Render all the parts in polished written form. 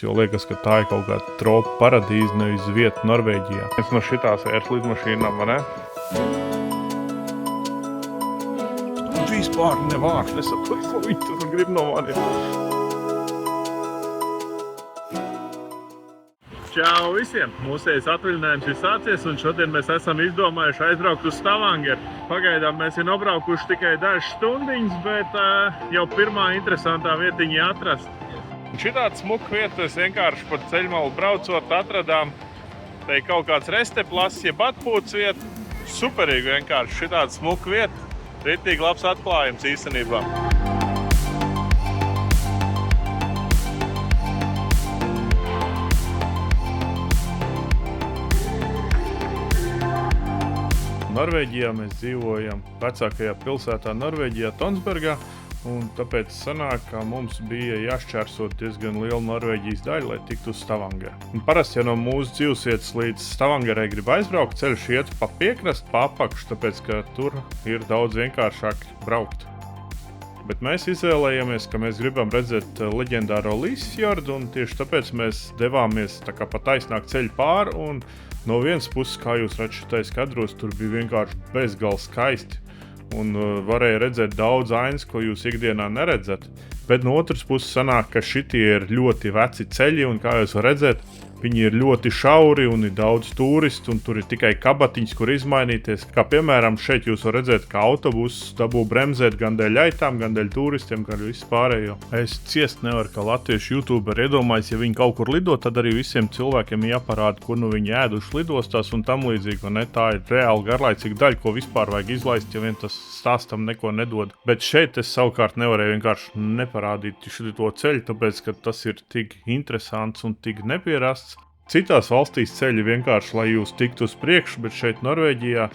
jo liekas, ka tā ir kaut kāda tropu paradīze, nevis vieta Norvēģijā. Es no šitās ērs lidmašīnām, vai ne? Vispār nevārš, nesaprotu, ko viņi tur grib no mani. Čau visiem! Mūsējais atvaļinājums ir sācies, un šodien mēs esam izdomājuši aizbraukt uz Stavangeru. Pagaidām mēs ir nobraukuši tikai dažas stundiņas, bet jau pirmā interesantā vietiņa atrast. Un šitāda smuka vieta, es vienkārši par ceļmalu braucot atradām. Te ir kaut kāds resteplas, jeb atpūtas vieta. Superīgi vienkārši šitāda smuka vieta. Ritīgi labs atklājums īstenībā. Norvēģijā mēs dzīvojam vecākajā pilsētā Norvēģijā, Tonsbergā, un tāpēc sanāk, ka mums bija jāšķērsot diezgan liela Norvēģijas daļa, lai tiktu uz Stavangeru. Un parasti, ja no mūsu dzīvesvietas līdz Stavangerai grib aizbraukt, ceļš iet pa piekrastu, pa apakšu, tāpēc, ka tur ir daudz vienkāršāk braukt. Bet mēs izvēlējāmies, ka mēs gribam redzēt leģendāro Līsfjordu, un tieši tāpēc mēs devāmies tā kā pa taisnāk ceļu pāri, un no vienas puses, kā jūs redzat šitais kadros, tur bija vienkārši bezgalīgi skaisti un varēja redzēt daudz ainas, ko jūs ikdienā neredzat. Bet no otras puses sanāk, ka šitie ir ļoti veci ceļi un kā jūs varat redzēt, viņi ir ļoti šauri un ir daudz turistu un tur ir tikai kabatiņas, kur izmainīties. Kā piemēram šeit jūs varat redzēt, ka autobuss dabū bremzēt gan dēļ aitām, gan dēļ turistiem, gan visu pārējo. Es ciest nevaru, ka latviešu youtuberi iedomājas, ja viņi kaut kur lido, tad arī visiem cilvēkiem jāparāda, kur nu viņi ēduši lidostās un tam līdzīgi. Un ne, tā ir reāli garlaicīga daļa, ko vispār vajag izlaist, ja vien tas stāstam neko nedod. Bet šeit es savukārt nevarēju vienkārši neparādīt šo ceļu, tāpēc, ka tas ir tik interesants un tik nepierasts. Citās valstīs ceļi vienkārši, lai jūs tiktu uz priekšu, bet šeit Norvēģijā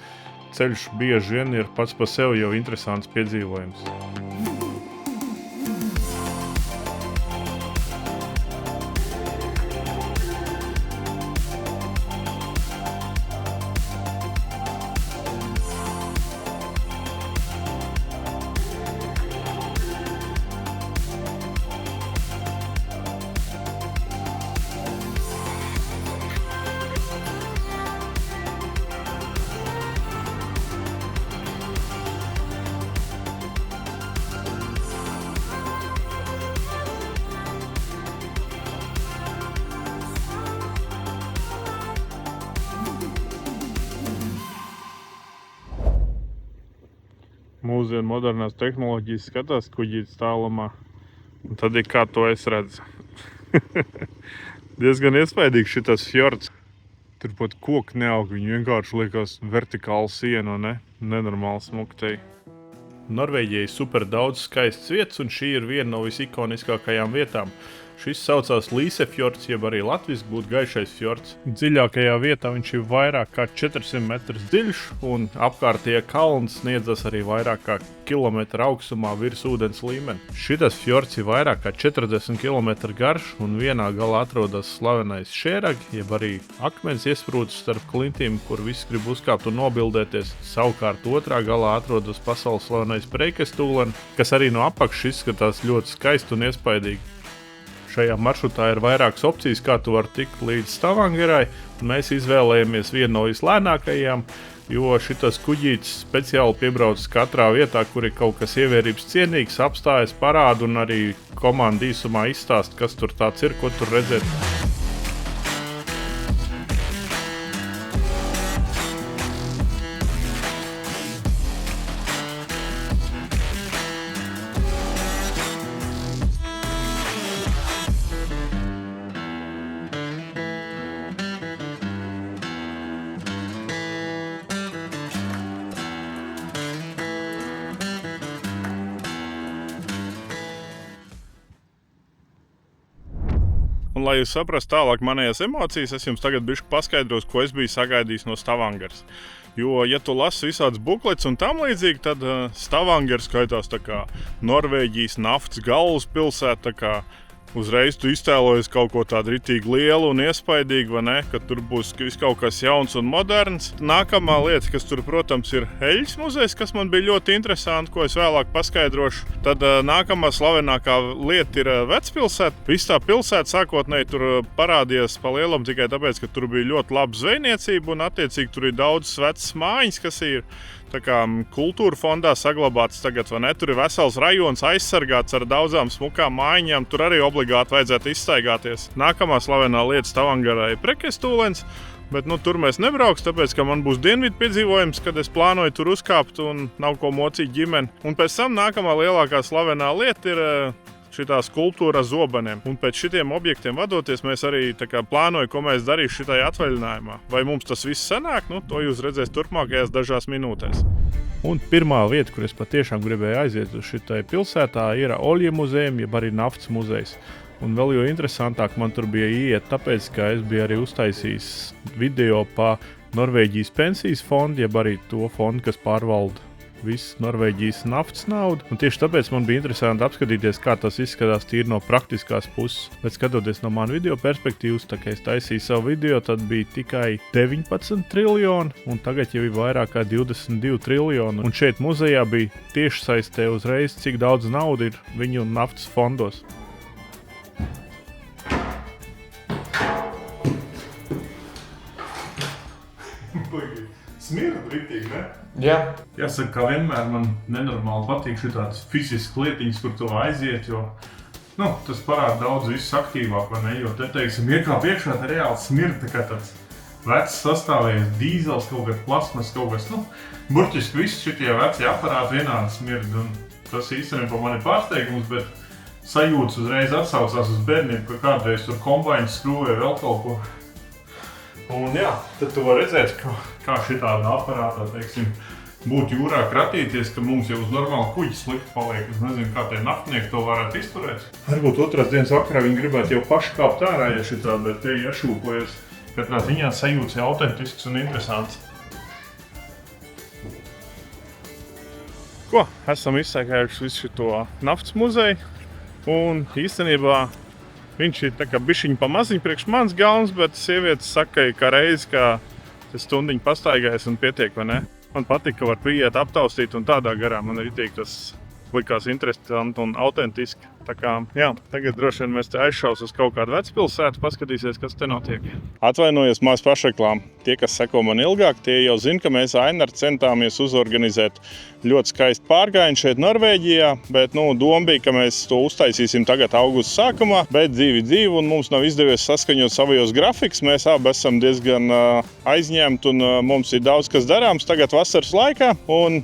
ceļš bieži vien ir pats par sevi jau interesants piedzīvojums. Mūsdienu modernās tehnoloģijas skatās kuģītes tālumā, un tad ir kā to es redzu. Diezgan iespaidīgs šitas fjords. Tur pat koki neaug, viņi vienkārši liekas vertikāla siena, ne? Nenormāli smuktei. Norvēģijai super daudz skaistas vietas, un šī ir viena no visikoniskākajām vietām. Šis saucās Līsefjords, jeb arī latviski būtu gaišais fjords. Dziļākajā vietā viņš ir vairāk kā 400 metrus dziļš, un apkārtie kalni sniedzas arī vairāk kā kilometra augstumā virs ūdens līmeni. Šitas fjords ir vairāk kā 40 km garš, un vienā galā atrodas slavenais Šērag, jeb arī akmens iesprūdis starp klintīm, kur viss grib uzkāpt un nobildēties. Savukārt otrā galā atrodas pasaules slavenais Preikestūlen, kas arī no apakšas izskatās ļoti skaisti un iespaidīgi. Šajā maršrutā ir vairākas opcijas, kā tu vari tikt līdz Stavangerai, un mēs izvēlējāmies vienu no vislēnākajām, jo šitas kuģītis speciāli piebrauc katrā vietā, kur ir kaut kas ievērības cienīgs, apstājas, parāda un arī komanda īsumā izstāst, kas tur tāds ir, ko tur redzēt. Un, lai jūs saprastu tālāk manējās emocijas, es jums tagad bišķi paskaidros, ko es biju sagaidījis no Stavangeras. Jo, ja tu lasi visādas buklets un tam līdzīgi, tad Stavanger skaitās tā kā Norvēģijas naftas galvaspilsēta, tā kā Uzreiz tu iztēlojies kaut ko tādu ritīgi lielu un iespaidīgu, vai ne? Ka tur būs kaut kas jauns un moderns. Nākamā lieta, kas tur, protams, ir Eļļas muzejs, kas man bija ļoti interesanti, ko es vēlāk paskaidrošu. Tad nākamā slavenākā lieta ir Vecpilsēta. Viss tā pilsēta sākotnēji tur parādījās pa lielam tikai tāpēc, ka tur bija ļoti laba zvejniecība un attiecīgi tur ir daudz vecas mājiņas, kas ir tā kā kultūra fondā saglabāts tagad, vai ne? Tur ir vesels rajons aizsargāts ar daudzām smukām mājiņām. Tur arī obligāti vajadzētu izstaigāties. Nākamā slavenā lieta Stavangerā ir Prekestūlens, bet tur mēs nebrauksim, tāpēc, ka man būs dienvidu piedzīvojums, kad es plānoju tur uzkāpt un nav ko mocīt ģimeni. Un pēc tam nākamā lielākā slavenā lieta ir šitā skulptūra zobeniem. Un pēc šitiem objektiem vadoties, mēs arī plānojam, ko mēs darīsim šitajā atvaļinājumā. Vai mums tas viss sanāk? To jūs redzēsiet turpmākajās dažās minūtēs. Un pirmā vieta, kur es patiešām gribēju aiziet uz šitai pilsētā, ir Oļja muzejs, jeb arī naftas muzejs. Un vēl jo interesantāk man tur bija iet, tāpēc, ka es biju arī uztaisījis video pa Norvēģijas pensijas fondu, jeb arī to fondu, kas pārvalda visu Norvēģijas naftas naudu. Un tieši tāpēc man bija interesanti apskatīties, kā tas izskatās tīri no praktiskās puses. Bet skatoties no manu video perspektīvas, tā kā es taisīju savu video, tad bija tikai 19 triljoni, un tagad jau ir vairāk kā 22 triljoni. Un šeit muzejā bija tieši saistē uzreiz, cik daudz naudu ir viņu naftas fondos. Smirda ritīgi, ne? Jā. Jāsaka, ka vienmēr man nenormāli patīk šitādas fiziskas lietiņas, kur tu aiziet, jo tas parāda daudz viss aktīvāk, vai ne? Jo te, teiksim, iekāp iekšā, tā reāli smirda, kā tāds vecs sastāvējies dīzels, kaut kāds plasmas, kaut kas, burtiski visi šitie veci aparāti vienādi smirda. Un tas īstenībā man ir pārsteigums, bet sajūtas uzreiz atsaucās uz bērniem, ka kādreiz tur kombaiņas skrūvēja vēl kaut ko. Un jā, tad tu vari redzēt, kā šitādā aparātā, teiksim, būt jūrā kratīties, ka mums jau uz normālu kuģi slikti paliek. Es nezinu, kā tie naftnieki to varētu izturēt. Varbūt otrās dienas vakarā viņi gribētu jau paši kāpt ārā, ja šitādi, bet te iešūpojas. Katrā ziņā sajūtas ir autentisks un interesants. Ko? Esam izsēkājuši visu šito naftas muzeju, un īstenībā viņš ir tā kā bišķiņ pa maziņ priekš mans galvas, bet sievietes saka, ka reizi, ka stundiņu pastaigājas un pietiek, vai ne? Man patika, ka var pieiet aptaustīt un tādā garā. Man arī tas likās interesanti un autentiski. Tā kā, jā, tagad droši vien mēs te aizšaus uz kaut kādu vecpilsētu, paskatīsies, kas te notiek. Atvainojos mās pašreklām. Tie, kas seko man ilgāk, tie jau zina, ka mēs Ainaru centāmies uzorganizēt ļoti skaistu pārgājienu šeit Norvēģijā, bet doma bija, ka mēs to uztaisīsim tagad augusta sākumā, bet dzīvi un mums nav izdevies saskaņot savajos grafikus. Mēs abi esam diezgan aizņemti un mums ir daudz kas darāms tagad vasaras laikā. Un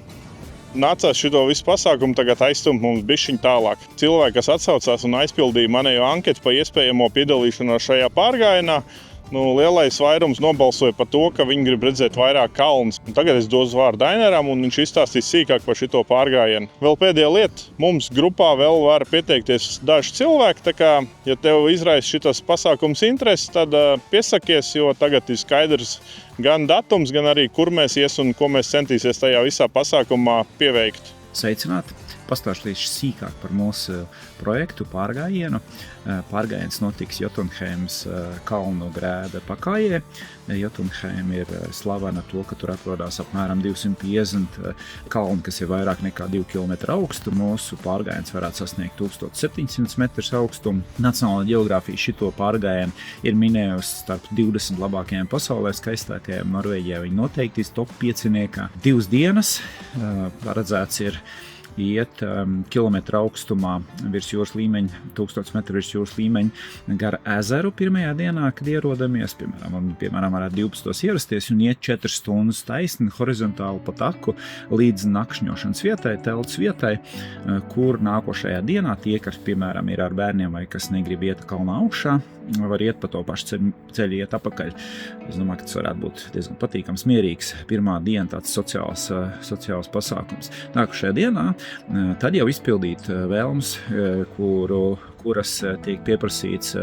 nācās šito visu pasākumu tagad aizstumt mums bišķiņ tālāk. Cilvēki, kas atsaucās un aizpildīja manējo anketu par iespējamo piedalīšanos šajā pārgājienā, lielais vairums nobalsoja par to, ka viņi grib redzēt vairāk kalnus. Un tagad es došu vārdu Ainaram, un viņš izstāstīs sīkāk par šito pārgājienu. Vēl pēdējā lieta, mums grupā vēl var pieteikties daži cilvēki, tā kā, ja tev izraisa šitas pasākums interesi, tad piesakies, jo tagad ir skaidrs gan datums, gan arī, kur mēs ies un ko mēs centīsies tajā visā pasākumā pieveikt. Sveicināti! Pastāstīšu sīkāk par mūsu projektu pārgājienu. Pārgājiens notiks Jotunheimas kalnu grēda pakājē. Jotunheim ir slavena to, ka tur atrodas apmēram 250 kalni, kas ir vairāk nekā 2 km augstu. Mūsu pārgājiens varētu sasniegt 1700 metrus augstumu. Nacionālā ģeogrāfija šito pārgājienu ir minējusi starp 20 labākajiem pasaulē skaistākajiem. Norvēģijā viņi noteikti ir top 5. 2 dienas paredzēts ir iet kilometru augstumā virs jūras līmeņa, 1000 metru virs jūras līmeņa gar ezeru pirmajā dienā, kad ierodamies. Piemēram, varētu 12 ierasties un iet 4 stundas taisni horizontāli pa taku līdz nakšņošanas vietai, telts vietai, kur nākošajā dienā tie, kas, piemēram, ir ar bērniem vai kas negrib iet kalnā augšā, var iet pa to pašu ceļu, iet apakaļ. Es domāju, ka tas varētu būt diezgan patīkams, mierīgs pirmā diena, tāds sociāls pasākums. Nākošajā dienā tad jau izpildīt vēlmes, kuras tiek pieprasīts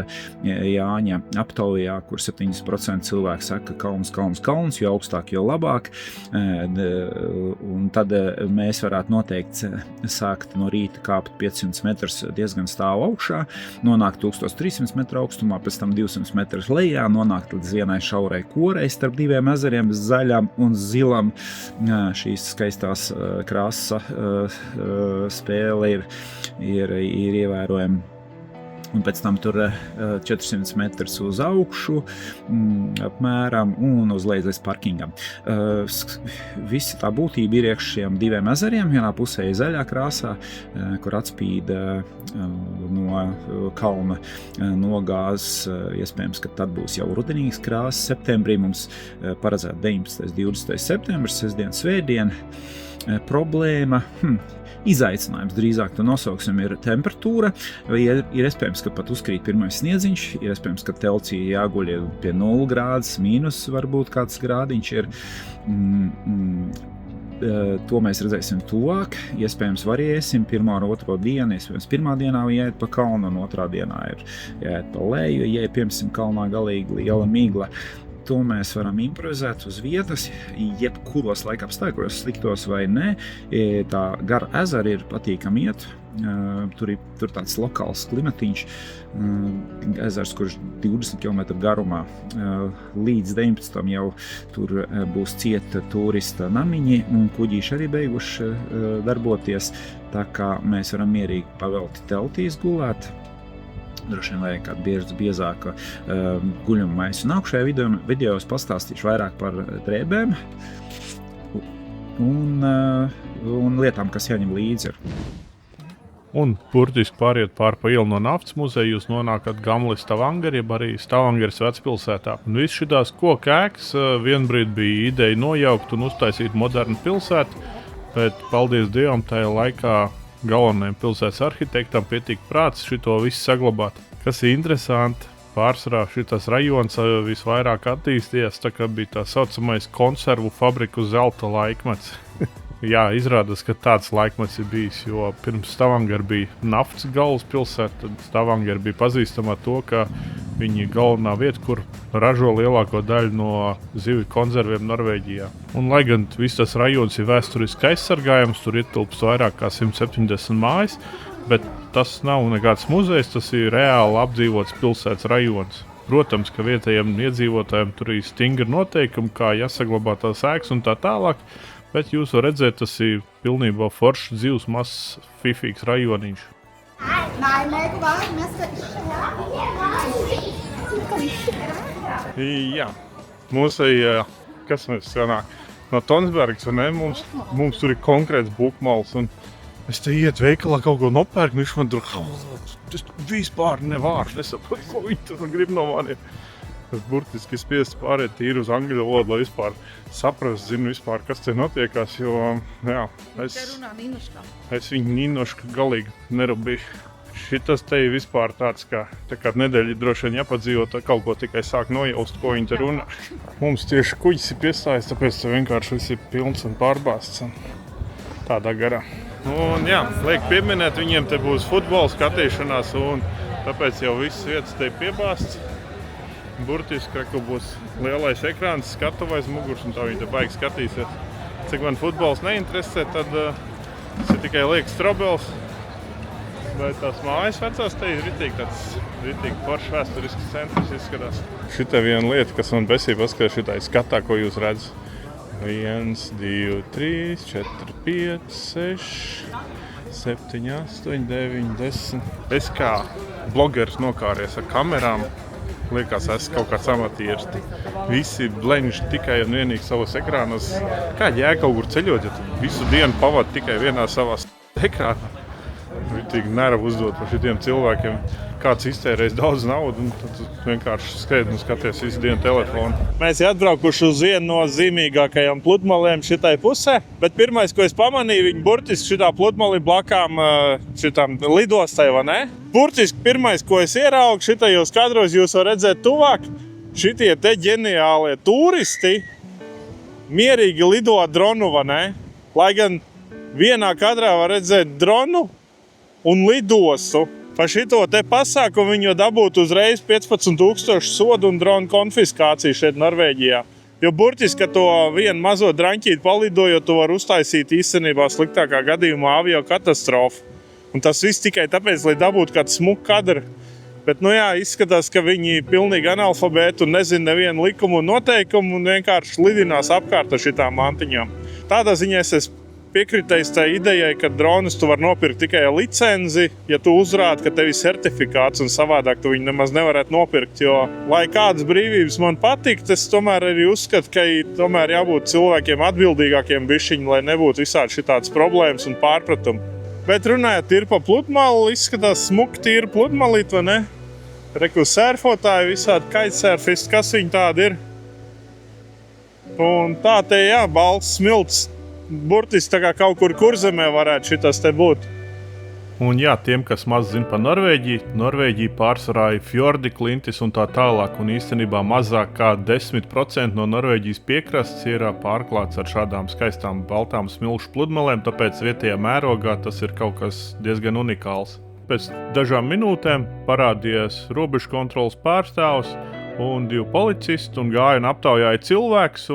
Jāņa aptaujā, kur 70% cilvēku saka kalns, jo augstāk, jo labāk. Un tad mēs varētu noteikti sākt no rīta kāpt 500 metrus diezgan stāvu augšā, nonākt 1300 metru augstumā, pēc tam 200 metrus lejā, nonākt līdz vienai šaurai korei starp diviem ezeriem, zaļam un zilam. Šīs skaistās krāsas spēle ir ievērojama. Un pēc tam tur 400 metrus uz augšu apmēram un uz leju parkingam. Visa tā būtība ir iekš šiem diviem ezeriem. Vienā pusē ir zaļā krāsā, kur atspīd no kalna nogāzes. Iespējams, ka tad būs jau rudenīgas krāsas. Septembrī mums paredzēta 19. 20. septembris, sestdien, svētdien. Problēma, izaicinājums drīzāk to nosauksim, ir temperatūra. Ir iespējams, ka pat uzkrīt pirmais sniedziņš, ir iespējams, ka telcī jāguļ pie 0 grādus, mīnus varbūt kāds grādiņš ir. To mēs redzēsim tuvāk. Iespējams, varēsim pirmā un otro dienu, iespējams, pirmā dienā jāiet pa kalnu, un otrā dienā ir jāiet pa leju, ja ir, piemēram, kalnā galīgi liela migla. To mēs varam improvizēt uz vietas, jebkuros laikapstākļos, sliktos vai ne. Tā gara ezera ir patīkami iet. Tur tāds lokāls klimatiņš, ezers, kurš 20 km garumā. Līdz 19. jau tur būs cieta turista namiņi, un kuģīši arī beiguši darboties. Tā kā mēs varam mierīgi pavelti teltīs gulēt. Droši vien vajag kādu biezāku guļumu maisu. Nākušajā video es pastāstīšu vairāk par drēbēm un lietām, kas jāņem līdzi. Un burtiski pāriet pār pa ielu no Naftas muzeja, jūs nonākat Gamlis Stavanger, jeb arī Stavangeras vecpilsētā. Un viss šitās koku ēkas vienbrīd bija ideja nojaukt un uztaisīt modernu pilsētu, bet paldies Dievam tajā laikā galvenajam pilsētas arhitektam pietika prāts šito visu saglabāt. Kas ir interesanti, pārsvarā šitas rajons visvairāk attīstījās, tā kā bija tā saucamais konservu fabriku zelta laikmets. Jā, izrādās, ka tāds laikmets ir bijis, jo pirms Stavanger bija naftas galvaspilsēta, tad Stavanger bija pazīstama to, ka viņi galvenā vieta, kur ražo lielāko daļu no zivju konserviem Norvēģijā. Un, lai gan viss tas rajons ir vēsturiski aizsargājams, tur ietilpst vairāk kā 170 mājas, bet tas nav nekāds muzejs, tas ir reāli apdzīvots pilsētas rajons. Protams, ka vietējiem iedzīvotājiem tur ir stingri noteikumi, kā jāsaglabā tās ēkas un tā tālāk, bet jūs varat redzēt, tas ir pilnībā foršs, dzīvs, mazs, fifīgs rajoniņš. Jā, mūsejā, kas mēs sanāk, no Tonsbergas, un ne, mums tur ir konkrēts bukmals, un es te iet veikalā kaut ko nopērku, viņš man tur, tas vispār nevārš, nesapratu, ko viņi tur grib no maniem. Es burtiski spiestu pārēt tīri uz angļu valodu, lai vispār saprastu, zinu vispār, kas te notiekās, jo, jā, es viņu ninošku galīgi nerubīju. Šitas te ir vispār tāds, kā nedēļa droši vien jāpadzīvo, tā kaut ko tikai sāk nojaust, ko viņi te runā. Mums tieši kuģis ir piestājis, tāpēc te vienkārši viss ir pilns un pārbāsts tādā garā. Un jā, liek pieminēt, viņiem te būs futbola skatīšanās, un tāpēc jau viss vietas te ir piebāsts. Burtiski, ka būs lielais ekrāns, skatuvais muguras, un tā viņi te baigi skatīsies. Cik man futbols neinteresē, tad tas ir tikai liekas trobels. Bet tās mājas vecās te ir ritīgi foršs vēsturisks centrs izskatās. Šitā viena lieta, kas man besīja paskatās šitā skatā, ko jūs redzat. 1, 2, 3, 4, 5, 6, 7, 8, 9, 10. Es kā blogeris nokāries ar kamerām. Liekas, esmu kaut kāds amatieris. Visi blenži tikai un vienīgi savos ekrānos. Kā jēga kaut kur ceļot, ja tu visu dienu pavadi tikai vienā savā ekrānā? Ritīgi nervu uzdot par šitiem cilvēkiem. Kāds iztērēs daudz naudu, un tad vienkārši skrien un skaties visu dienu telefonu. Mēs atbraukuši uz vienu no zīmīgākajām pludmalēm šitai pusē, bet pirmais, ko es pamanīju, viņi burtiski šitā pludmalī blakām šitām lidostai, vai ne? Burtiski pirmais, ko es ieraugu šitajos kadros, jūs varat redzēt tuvāk, šitie te ģeniālie turisti mierīgi lido dronu, vai ne? Lai gan vienā kadrā var redzēt dronu un lidostu. Pa šito te pasākumu viņi dabūtu uzreiz 15,000 sodu un dronu konfiskāciju šeit Norvēģijā. Jo burtiski, ka to vienu mazo draņķīti palidojot, to var uztaisīt īstenībā sliktākā gadījumā avio katastrofu. Un tas viss tikai tāpēc, lai dabūtu kādu smuku kadru. Bet, izskatās, ka viņi pilnīgi analfabēti un nezina nevienu likumu un noteikumu un vienkārši lidinās apkārt ar šitām mantiņām. Tādā ziņā es esmu piekritējis tai idejai, ka dronus tu var nopirkt tikai ar licenzi, ja tu uzrādi, ka tev ir certifikāts un savādāk tu viņu nemaz nevarētu nopirkt. Jo, lai kādas brīvības man patikt, es tomēr arī uzskatu, ka tomēr jābūt cilvēkiem atbildīgākiem bišķiņi, lai nebūtu visādi šitādas problēmas un pārpratumi. Bet runājot tīri pa pludmali, izskatās smuki tīri pludmalīt, vai ne? Reku sērfotāji, visādi kitesurfisti, kas viņi tādi ir. Un tā te, balts smilts. Burtiski tā kā kaut kur Kurzemē varētu šitas te būt. Un tiem, kas maz zina par Norvēģiju, Norvēģija pārsvarā ir fjordi, klintis un tā tālāk. Un īstenībā mazāk kā 10% no Norvēģijas piekrastes ir pārklāts ar šādām skaistām baltām smilšu pludmalēm, tāpēc vietējā mērogā tas ir kaut kas diezgan unikāls. Pēc dažām minūtēm parādījās robežu kontroles pārstāvs un 2 policisti un gāja un aptaujāja cilvēks.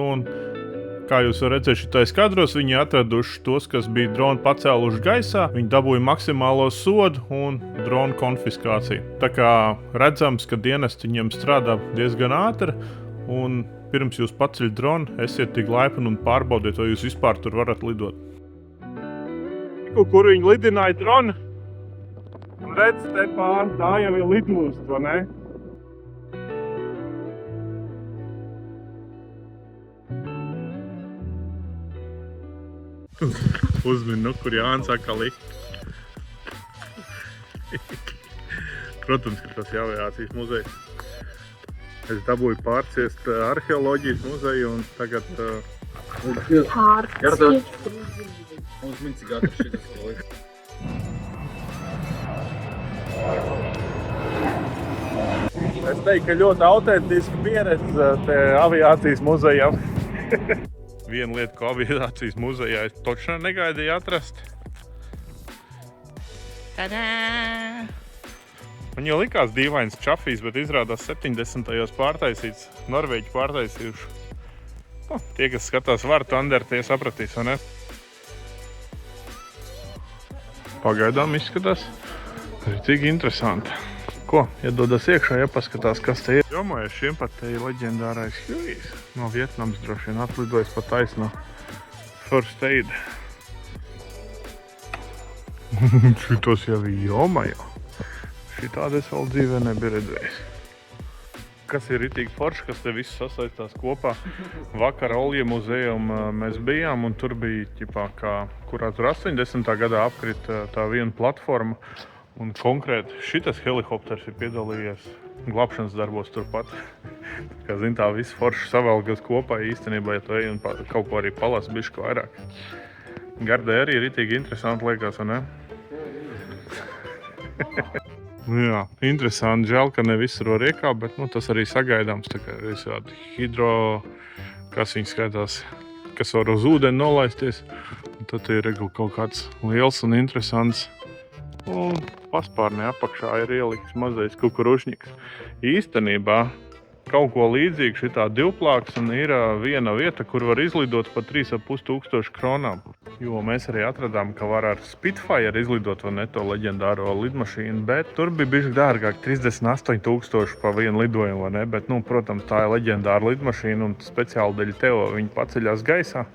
Kā jūs varat redzēt šitais kadros, viņi atraduši tos, kas bija dronu pacēluši gaisā. Viņi dabūja maksimālo sodu un dronu konfiskāciju. Tā kā redzams, ka dienesti viņiem strādā diezgan ātri. Un pirms jūs paceļat dronu, esiet tik laipni un pārbaudiet, vai jūs vispār tur varat lidot. Kur viņi lidināja dronu? Redz, te pār, tā jau ir lidlūst, vai ne? Uzmini, kur Jānis atkal likt. Protams, ka tas ir aviācijas muzejs. Es dabūju pārciest arheoloģijas muzeju un tagad... Es teiktu, ka ļoti autentiski pieredze aviācijas muzejam. Viena lieta, ko aviācijas muzejā es točnē negaidīju atrast. Tadā! Man jau likās dīvains čafijs, bet izrādās 70. pārtaisīts, Norvēģi pārtaisījuši. Tie, kas skatās War Thunder, tie sapratīs, vai ne? Pagaidām izskatās rītīgi interesanti. Ko? Iedodas iekšā, paskatās, kas te ir. Domāju, šiem pat te ir leģendārais Huijs. No Vietnams droši vien atlidojis pa taisno First Aid. Šitos jau ir jomajo. Šitādi es vēl dzīvē nebiju redzējis. Kas ir ritīgi forši, kas te viss sasaistās kopā. Vakar Olja muzejum mēs bijām un tur bija, kurā tur 80. gadā apkrit tā viena platforma. Un konkrēti šitas helikopters ir piedalījies glābšanas darbos turpat. Kā zin, tā viss forši savalgas kopā īstenībā, ja tu ej un kaut ko arī palasi bišķi vairāk. Gardē arī ritīgi interesanti liekas, vai ne? Interesanti. Žēl, ka ne visur var iekāpt, bet tas arī sagaidāms. Tā kā visādi hidro, kas viņi skaitās, kas var uz ūdeni nolaisties. Un tad ir kaut kāds liels un interesants. Un paspārnē apakšā ir ielikts mazais kukurušņiks. Īstenībā kaut ko līdzīgu šitā divplāks un ir viena vieta, kur var izlidot par 3,500 kronām. Jo mēs arī atradām, ka var ar Spitfire izlidot vai ne to leģendāro lidmašīnu, bet tur bija bišķi dārgāk 38,000 pa vienu lidojumu, vai ne? Bet, protams, tā ir leģendāra lidmašīna un speciāli dēļ tev viņi paceļās gaisā.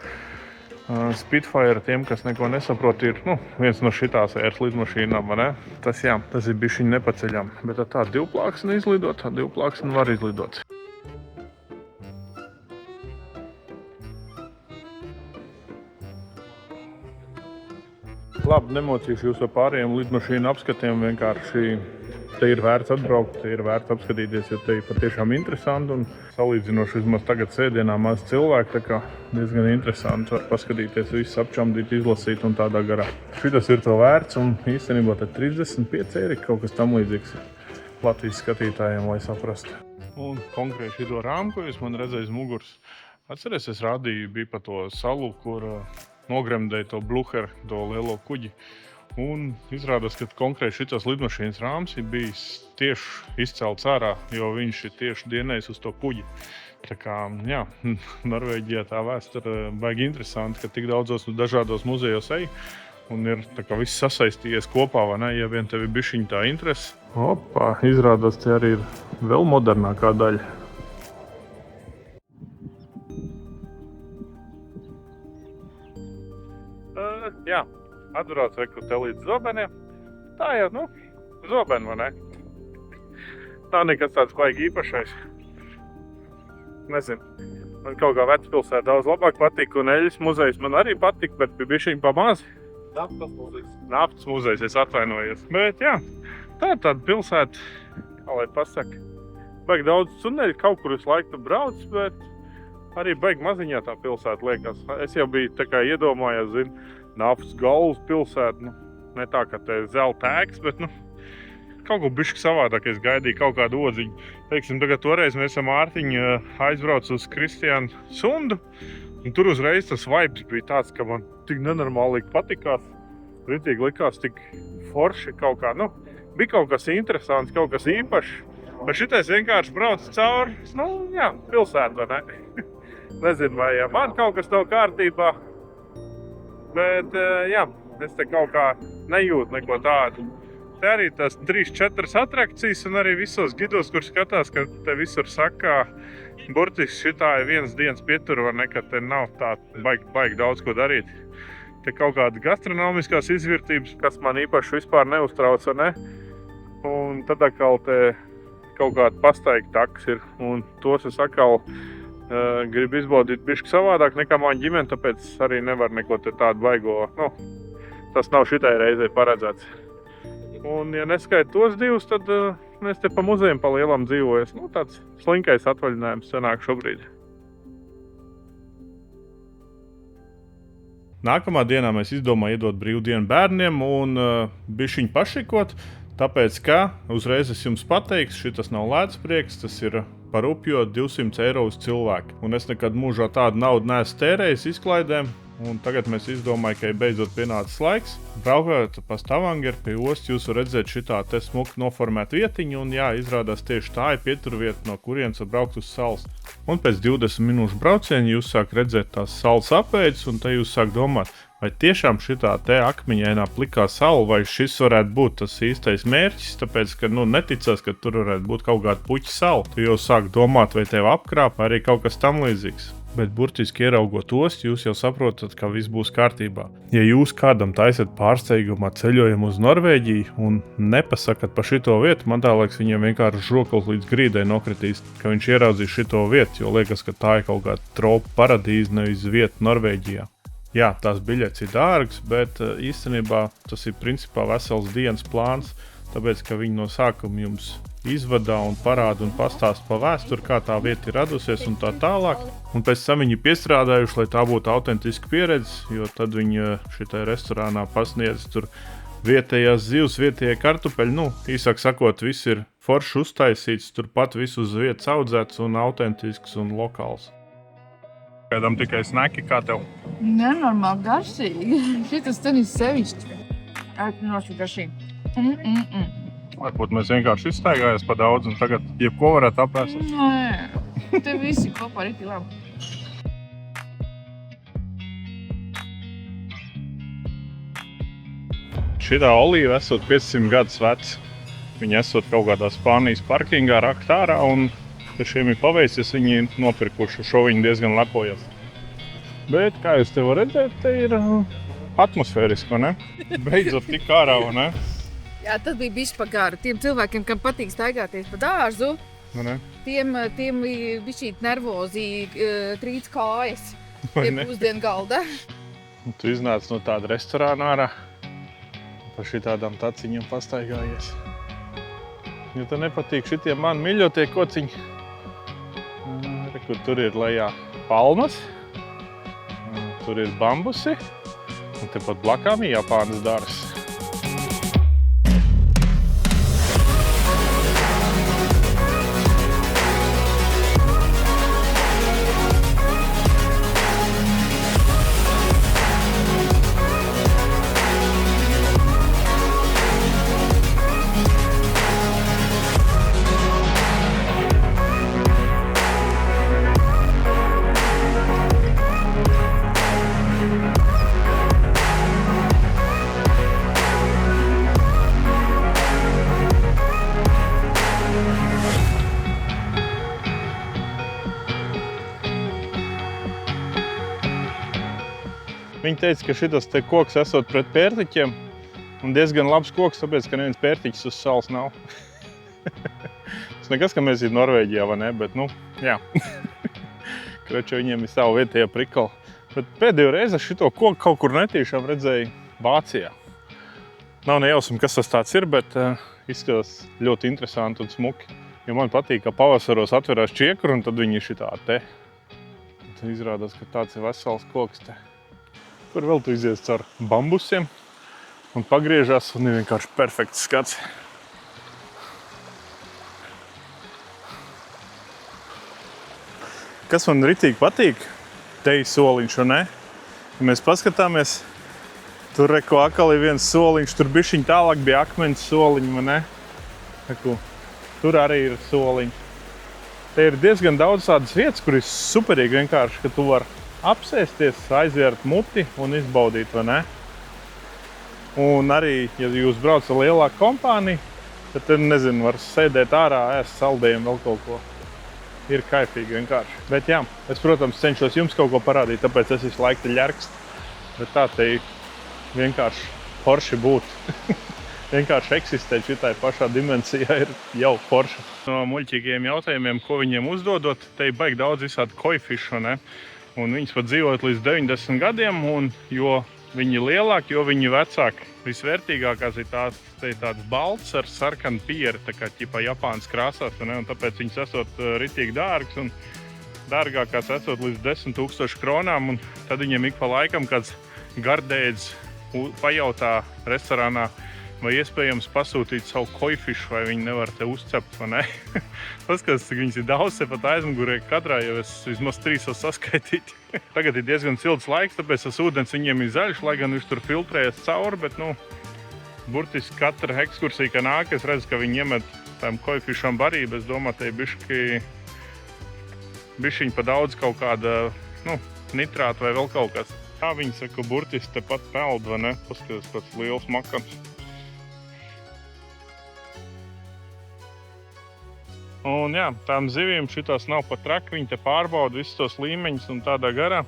Spitfire, tiem, kas neko nesaprot, ir viens no šitās ēras lidmašīnām, vai ne? Tas ir bišķiņ nepaceļam. Bet ar tā divplāksni izlidot, tā divplāksni var izlidot. Labi, nemocīšu jūs ar pārējiem lidmašīnu apskatiem, vienkārši te ir vērts atbraukt, te ir vērts apskatīties, jo te ir patiešām interesanti un salīdzinoši vismaz tagad sēdienā maz cilvēku, tā kā diezgan interesanti var paskatīties, visu apčamdīt, izlasīt un tādā garā. Šitas ir to vērts un īstenībā te 35 eiro kaut kas tam līdzīgs Latvijas skatītājiem, lai saprastu. Un konkrēti šito rāmu, ko jūs man redzējis muguras, atceries, es rādīju, bija pa to salu, kur nogremdēja to Blucher, to lielo kuģi. Un izrādās, ka konkrēti šitas lidmašīnas rāms ir bijis tieši izcelts ārā, jo viņš ir tieši dienējis uz to kuģi. Tā kā, jā, Norvēģijā tā vēsture baigi interesanti, ka tik daudzos dažādos muzejos ej un ir tā kā viss sasaistījies kopā, vai ne, ja vien tev ir bišķiņ tā interese. Opā, izrādās, te arī ir vēl modernākā daļa. Jā, atbrauc reku te līdz zobeniem. Tā jau, zobeni, vai ne? Nav nekas tāds baigi īpašais. Nezinu, man kaut kā Vecpilsēta daudz labāk patika, un Eļas muzejs man arī patika, bet bija bišķiņ pa maz. Naftas muzejs, es atvainojos. Bet jā, tā ir tāda pilsēta, kā lai pasaka. Baigi daudz tuneļu, kaut kur visu laiku brauc, bet arī baigi maziņā tā pilsēta liekas. Es jau biju tā kā iedomājos, naftas galvas pilsēta, ne tā kā te zelta ēkas, bet kaut ko bišķi savādāk, es gaidīju kaut kādu odziņu. Teiksim, tagad toreiz mēs ar Mārtiņu aizbrauc uz Kristiānu Sundu, un tur uzreiz tas vibes bija tāds, ka man tik nenormāli patikās. Ritīgi likās tik forši kaut kā, bija kaut kas interesants, kaut kas īpašs. Bet šitais vienkārši brauc cauri, pilsētu, vai ne? Nezinu, vai man kaut kas nav kārtībā, bet jā, es te kaut kā nejūtu neko tādu. Te arī tās 3-4 atrakcijas un arī visos gidos, kur skatās, ka te visur saka, burtiski šitā ir vienas dienas pietura, vai ne, ka te nav tā baigi daudz ko darīt. Te kaut kāda gastronomiskās izvērtības, kas man īpaši vispār neuztrauc, vai ne? Un tad atkal te kaut kāda pastaiga taks ir, un tos es atkal gribu izbaudīt bišķi savādāk nekā man ģimene, tāpēc arī nevar neko te tādu baigo, tas nav šitai reizei paredzēts. Un, ja neskaita tos divus, tad mēs te pa muzejiem pa lielam dzīvojas. Tāds slinkais atvaļinājums sanāk šobrīd. Nākamā dienā mēs izdomājām iedot brīvdienu bērniem un bišķiņ pašikot, tāpēc, ka uzreiz es jums pateikšu, šitas nav lēts prieks, tas ir par upju 200 eiro uz cilvēku. Un es nekad mūžā tādu naudu neesmu tērējis izklaidēm. Un tagad mēs izdomājam, ka ir beidzot pienācis laiks. Braukājot pa Stavangeru pie ostas, jūs varat redzēt šitā te smuki noformēt vietiņu. Un jā, izrādās tieši tā ir pieturvieta, no kurienes var braukt uz salas. Un pēc 20 minūšu brauciena jūs sāk redzēt tās salas apēdes, un te jūs sāk domāt, vai tiešām šitā te akmeņainā plikā sala, vai šis varētu būt tas īstais mērķis, tāpēc, ka neticās, ka tur varētu būt kaut kāda puķa sala. Tu jau sāk domāt, vai tev apkrāp arī kaut kas tam līdzīgs. Bet burtiski ieraugot ostu, jūs jau saprotat, ka viss būs kārtībā. Ja jūs kādam taisat pārsteigumā ceļojumu uz Norvēģiju un nepasakat pa šito vietu, man tā liekas, viņiem vienkārši žoklis līdz grīdai nokritīs, ka viņš ieraudzīs šito vietu, jo liekas, ka tā ir kaut kāda tropu paradīze, nevis vieta Norvēģijā. Jā, tās biļetes ir dārgas, bet īstenībā tas ir principā vesels dienas plāns, tāpēc, ka viņi no sākuma jums izvadā un parāda un pastāsta pa vēsturi, kā tā vieta ir radusies un tā tālāk. Un pēc tam viņi piestrādājuši, lai tā būtu autentiska pieredze, jo tad viņi šitai restorānā pasniedz tur vietējās zivs, vietējie kartupeļi. Īsāk sakot, viss ir forši uztaisīts, turpat viss uz vietas audzēts un autentisks un lokāls. Kādam tikai sneki, kā tev? Nenormāli garšīgi. Šitas tenis sevišķi. Aicinoši garšīgi. Varbūt mēs vienkārši izstaigājamies pa daudz un tagad jebko varētu apēst. Nē, te visi kopā rīti labi. Šitā olīva esot 500 gadus vecs. Viņa esot kaut kādā Spānijas parkingā rakt ārā un šiem ir paveicies, viņi ir nopirkuši. Šo viņi diezgan lepojas. Bet, kā jūs te var redzēt, te ir atmosfēriski, vai ne? Beidzot tik ārā, vai ne? Jā, tas bija bišķi pa garu. Tiem cilvēkiem, kam patīk staigāties pa dārzu, tiem bišķīt nervozi trīc kājas pie pusdienu galda. Tu iznāc no tāda restorāna ārā, pa šitādām taciņiem pastaigājies. Ja tev nepatīk šitie man mīļotie kociņi, kur tur ir lejā palmas, tur ir bambusi, un tepat blakām ir Japānas dārzs. Viņi teica, ka šitas te koks esot pret pērtiķiem un diezgan labs koks, tāpēc, ka neviens pērtiķis uz salas nav. Tas nekas, ka mēs ir Norvēģijā, vai ne, bet, nu, jā. Kroči, viņiem ir savu vietējā prikala. Bet pēdējo reizi šito koku kaut kur netīšām redzēju Vācijā. Nav nejausmi, kas tas tāds ir, bet izskatās ļoti interesanti un smuki. Jo man patīk, ka pavasaros atverās čiekuru un tad viņi ir šitā te. Tad izrādās, ka tāds ir vesels koks te. Kur vēl tu izies caur bambusiem un pagriežās un ir vienkārši perfekts skats. Kas man ritīgi patīk? Teju soliņš, un ne? Ja mēs paskatāmies, tur reko akali viens soliņš, tur bišķiņ tālāk bija akmeņas soliņi, vai ne? Reku, tur arī ir soliņi. Te ir diezgan daudz tādas vietas, kur ir superīgi vienkārši, ka tu var apsēsties, aizvērt muti un izbaudīt, vai ne? Un arī, ja jūs brauc ar lielāku kompāniju, tad, nezinu, var sēdēt ārā, ēst saldējumu, vēl kaut ko. Ir kaifīgi vienkārši. Bet jā, es, protams, cenšos jums kaut ko parādīt, tāpēc es visu laiku te ļerkstu. Bet tā te vienkārši forši būt. Vienkārši eksistēt šitai pašā dimensijā ir jau forši. No muļķīgiem jautājumiem, ko viņiem uzdodot, te ir baigi daudz visādi koifišu, ne? Un viņas pat dzīvot līdz 90 gadiem, un jo viņi ir lielāki, jo viņi ir vecāki. Visvērtīgākās ir tāds balts ar sarkanu pieri, tā kā ķipā Japānas krāsās, ne? Un tāpēc viņas esot ritīgi dārgas, un dārgākās esot līdz 10 000 kronām, un tad viņiem ik pa laikam kāds gardēdz pajautā restorānā, vai iespējams pasūtīt savu koifišu, vai viņi nevar te uzcept, vai ne? Paskatās, cik viņas ir daudz, te pat aizmugurē katrā, jo es vismaz 3 var saskaitīt. Tagad ir diezgan silts laiks, tāpēc tas ūdens viņiem ir zaļš, lai gan viņš tur filtrējas cauri, bet, nu, burtiski katra ekskursija, ka nāk, es redzu, ka viņi iemet tām koifišām barību, es domāju, te ir bišķiņ pa daudz kaut kāda, nu, nitrāta vai vēl kaut kas. Tā viņi saka, burtiski te pat peld, vai ne? Paskatās, tāds liels makams. Un jā, tām zivīm šitās nav pat traki, viņi te pārbauda visus tos līmeņus un tādā garā.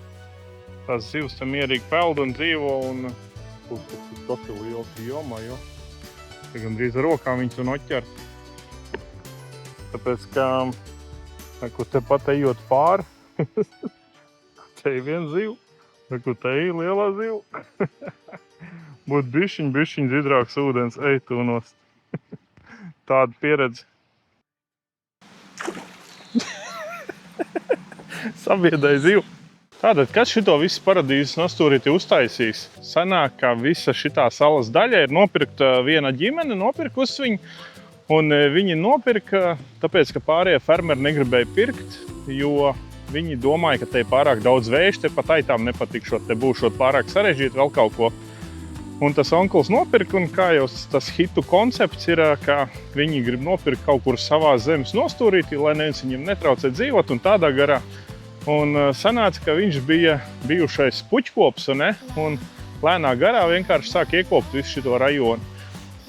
Tās zivs te mierīgi peld un dzīvo un... Tas ir liels jomā, jo. Te gandrīz ar rokām viņus un oķer. Tāpēc, ka te pat ejot pāri, te ir viena ziva, te ir lielā ziva. Būtu bišķiņ zidrāks ūdens, ej tu nost. Tāda pieredze. Sabiedai zivu. Tātad, kas šito visu paradīzes nostūrīti uztaisīs? Sanāk, ka visa šitā salas daļa ir nopirkta viena ģimene, nopirkus viņu. Un viņi nopirka, tāpēc, ka pārējie fermeri negribēja pirkt, jo viņi domāja, ka te ir pārāk daudz vēju, te pat aitām nepatikšot, te būšot pārāk sarežģīt vēl kaut ko. Un tas onkls nopirka, un kā jau tas hitu koncepts ir, ka viņi grib nopirkt kaut kur savā zemes nostūrītī, lai neviens viņiem netraucē dzīvot un tādā garā. Un sanāca, ka viņš bija bijušais puķkops, un lēnā garā vienkārši sāk iekopt visu šito rajonu.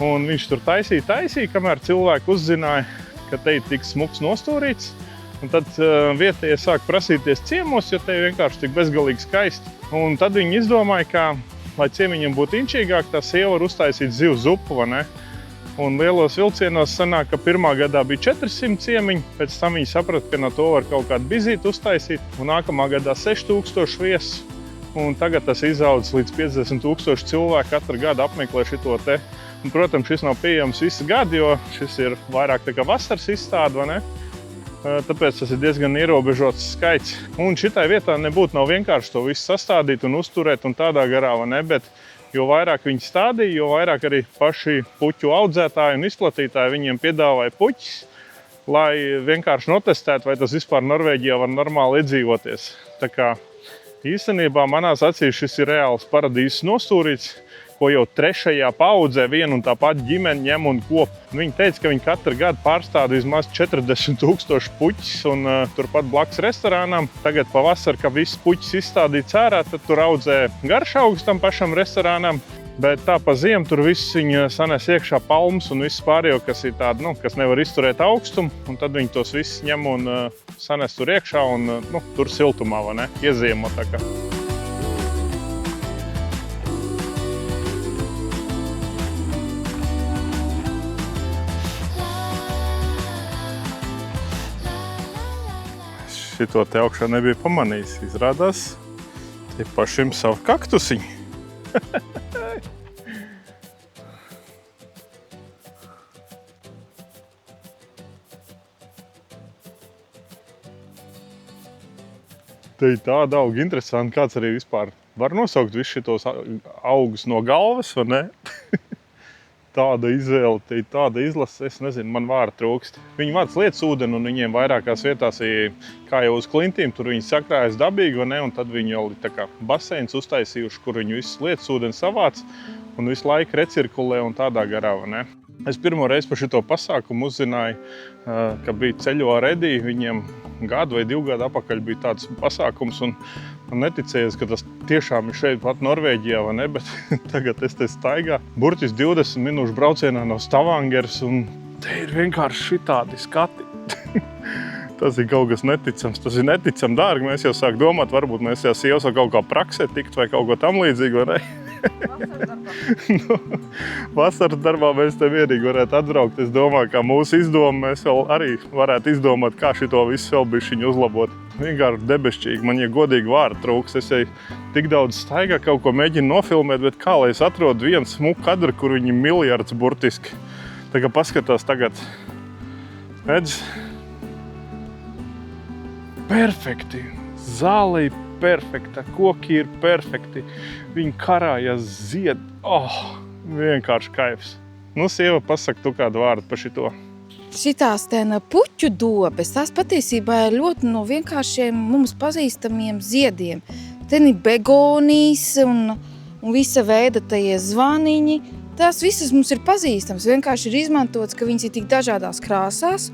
Un viņš tur taisīja, kamēr cilvēki uzzināja, ka te ir tik smuks nostūrīts. Un tad vietējie sāk prasīties ciemos, jo te ir vienkārši tik bezgalīgi skaisti. Un tad viņi izdomāja, ka, lai ciemiņiem būtu inčīgāk, tā sieva var uztaisīt zivu zupu, vai ne? Un lielos vilcienos sanāk, ka pirmā gadā bija 400 ciemiņi, pēc tam viņi saprata, ka no to var kaut kādu bizīti uztaisīt, un nākamā gadā 6000 viesus, un tagad tas izaudzis līdz 50 000 cilvēku katru gadu apmeklē šito te. Un, protams, šis nav pieejams visu gadu, jo šis ir vairāk tā kā vasaras izstāde, vai ne? Tāpēc tas ir diezgan ierobežots skaits. Un šitai vietā nebūtu nav vienkārši to visu sastādīt un uzturēt un tādā garā, vai ne? Bet jo vairāk viņi stādīja, jo vairāk arī paši puķu audzētāji un izplatītāji viņiem piedāvāja puķis, lai vienkārši notestētu, vai tas vispār Norvēģijā var normāli iedzīvoties. Tā kā īstenībā manās acīs šis ir reāls paradīzes nostūrīts, ko jau 3. paudzē viena un tā pati ģimene ņem un kop. Viņi teica, ka viņi katru gadu pārstāda vismaz 40 000 puķis un turpat blakus restorānām. Tagad pavasar, kad viss puķis izstādīts ārā, tad tur audzē garšaugus tam pašam restorānam. Bet tā pa ziemu tur viss viņi sanes iekšā palmas un viss pārējo, kas ir tādi, kas nevar izturēt augstumu. Un tad viņi tos visus ņem un sanes tur iekšā un tur siltumā, vai ne? Ieziemo tā kā. šito te augšā nebija pamanījis. Izrādās, tie pašiem savu kaktusiņu. Te ir tāda auga interesanti, kāds arī vispār var nosaukt visu šitos augus no galvas, vai ne? Tāda izvēle, te ir tāda izlase, es nezinu, man vārda trūkst. Viņi vāc lietas ūdeni un viņiem vairākās vietās, kā jau uz klintīm, tur viņi sakrājas dabīgi, vai ne? Un tad viņi jau tā kā baseins uztaisījuši, kur viņi visas lietas ūdeni savāc un visu laiku recirkulē un tādā garā, vai ne? Es pirmo reizi par šito pasākumu uzzināju, ka bija ceļo ar Ediju, viņiem gadu vai 2 gadu apakaļ bija tāds pasākums un neticējies, ka tas tiešām ir šeit pat Norvēģijā, vai ne, bet tagad es te staigā. Burtiski 20 minūšu braucienā no Stavangeras un te ir vienkārši šitādi skati. Tas ir kaut kas neticams, tas ir neticam dārgi. Mēs jau sāk domāt, varbūt mēs jau sievas kaut kā praksē tikt vai kaut ko tam līdzīgu, vai ne? Vasaras darbā mēs te vienīgi varētu atbraukt. Es domāju, ka mūsu izdoma mēs vēl arī varētu izdomāt, kā šito visu vēl bišķiņu uzlabot. Vienkārši debešķīgi, man ja godīgi vārda trūks. Es jau tik daudz staigā, kaut ko mēģinu nofilmēt, bet kā lai es atrodu vienu smuku kadru, kur viņi miljards burtiski. Tā kā paskatās tagad, redz, perfekti, zālī perfekta, koki ir perfekti, viņi karājas zied, vienkārši kaifs. Nu, sieva, pasaka tu kādu vārdu par šito. Šitās puķu dobes, tās patiesībā ir ļoti no vienkāršiem mums pazīstamiem ziediem. Te ir begonijas un visa veida tie zvaniņi. Tās visas mums ir pazīstams, vienkārši ir izmantots, ka viņas ir tik dažādās krāsās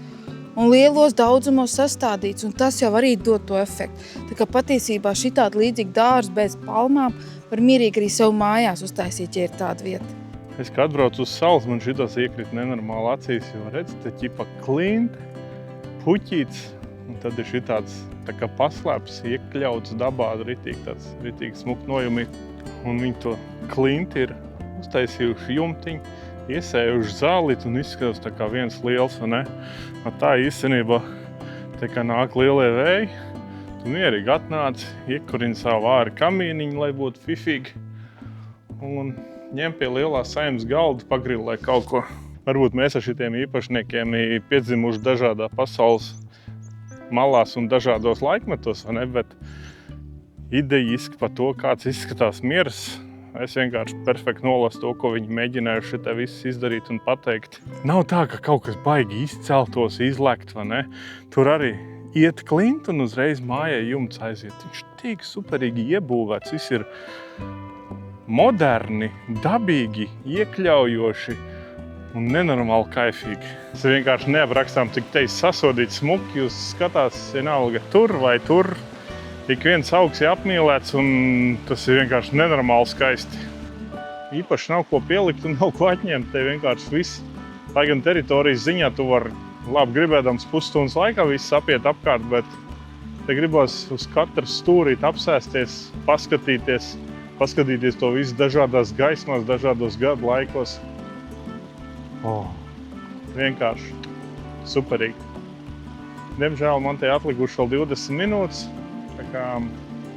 un lielos daudzumos sastādīts, un tas jau arī dod to efektu. Tā kā patiesībā šitādi līdzīgi dārzi bez palmām var mierīgi arī sev mājās uztaisīt, ja ir tāda vieta. Es, kad atbraucu uz salas, man šitas iekrīt nenormāli acīs, jo redz, te ķipa klint, puķīts, un tad ir šitāds tā kā paslēps, iekļauts dabā, ritīgi smuk nojumi, un viņi to klinti ir uztaisījuši jumtiņu, iesējuši zālīt un izskatās tā kā viens liels, vai ne? Tā īstenībā, tā kā nāk lielie vēji, tu mierīgi atnāc, iekurini savu āri kamīniņu, lai būtu fifīgi, un ņem pie lielā saimnes galda, pagrilē kaut ko. Varbūt mēs ar šitiem īpašniekiem piedzimuši dažādā pasaules malās un dažādos laikmetos, vai ne? Bet idejiski par to, kāds izskatās miers, es vienkārši perfekti nolasu to, ko viņi mēģinājuši šitā visu izdarīt un pateikt. Nav tā, ka kaut kas baigi izceltos, izlekt, vai ne? Tur arī iet klint un uzreiz mājai jumts aiziet. Viņš tik superīgi iebūvēts, viss ir moderni, dabīgi, iekļaujoši un nenormāli kaifīgi. Es vienkārši neaprakstām, cik te sasodīts smuki, jūs skatās vienalga tur vai tur. Ik viens augs ir apmīlēts un tas ir vienkārši nenormāli skaisti. Īpaši nav ko pielikt un nav ko atņemt, te vienkārši viss. Tā gan teritorijas ziņā tu vari labi gribēdams pusstundas laikā viss apiet apkārt, bet te gribas uz katru stūrīt apsēsties, paskatīties to visu dažādās gaismās, dažādos gadu laikos. Vienkārši superīgi. Diemžēl man te atlikuši vēl 20 minūtes. Tā kā,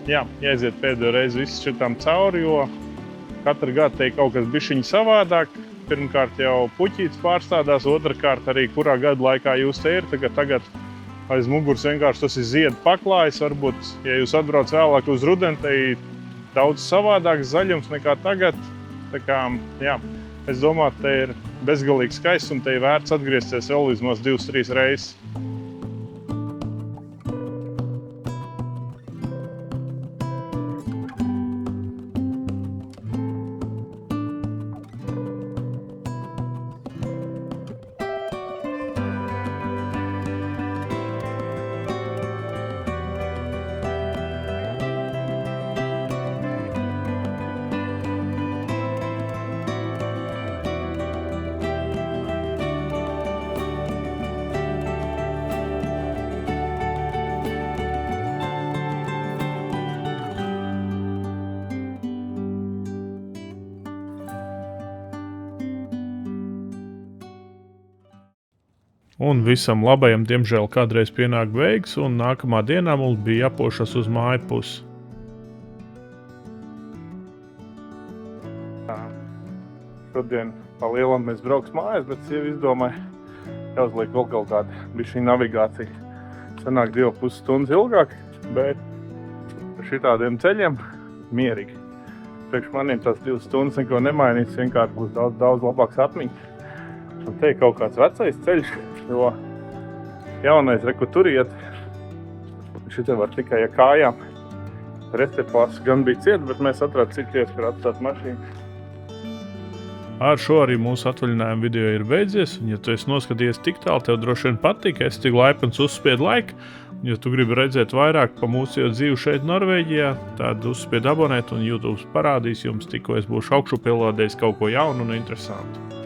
jāiziet pēdējo reizi visu šitām cauri, jo katru gadu te ir kaut kas bišķiņi savādāk. Pirmkārt jau puķītis pārstādās, otrkārt arī kurā gadu laikā jūs te ir. Tagad aiz muguras vienkārši tas ir ziedu paklājs. Varbūt, ja jūs atbrauc vēlāk uz rudeni, te ir daudz savādāks zaļums nekā tagad. Tā kā, es domāju, te ir bezgalīgi skaists un te ir vērts atgriezties vēl vismaz 2-3 reizes. Un visam labajam, diemžēl, kādreiz pienāk beigas, un nākamā dienā mums bija jāpošas uz māju pusi. Šodien pa lielam mēs brauks mājās, bet sieva izdomāja jāuzliek vēl kaut kāda bija šī navigācija. Sanāk 2,5 stundas ilgāk, bet par šitādiem ceļiem mierīgi. Priekš maniem tās 2 stundas neko nemainīs, vienkārši būs daudz labāks atmiņas. Un te ir kaut kāds vecais ceļš, jo jaunais reku tur iet. Šitā var tikai ar kājām. Restepās gan bija ciet, bet mēs atrādām citu iespēju atstāt mašīnu. Ar šo arī mūsu atvaļinājuma video ir beidzies. Un, ja tu esi noskatījies tik tālu, tev droši vien patīk, es tik laipns uzspied laiku. Un, ja tu gribi redzēt vairāk pa mūsu dzīvi šeit Norvēģijā, tad uzspied abonēt un YouTube parādīs jums, tikko es būšu augšupildādējis kaut ko jaunu un interesantu.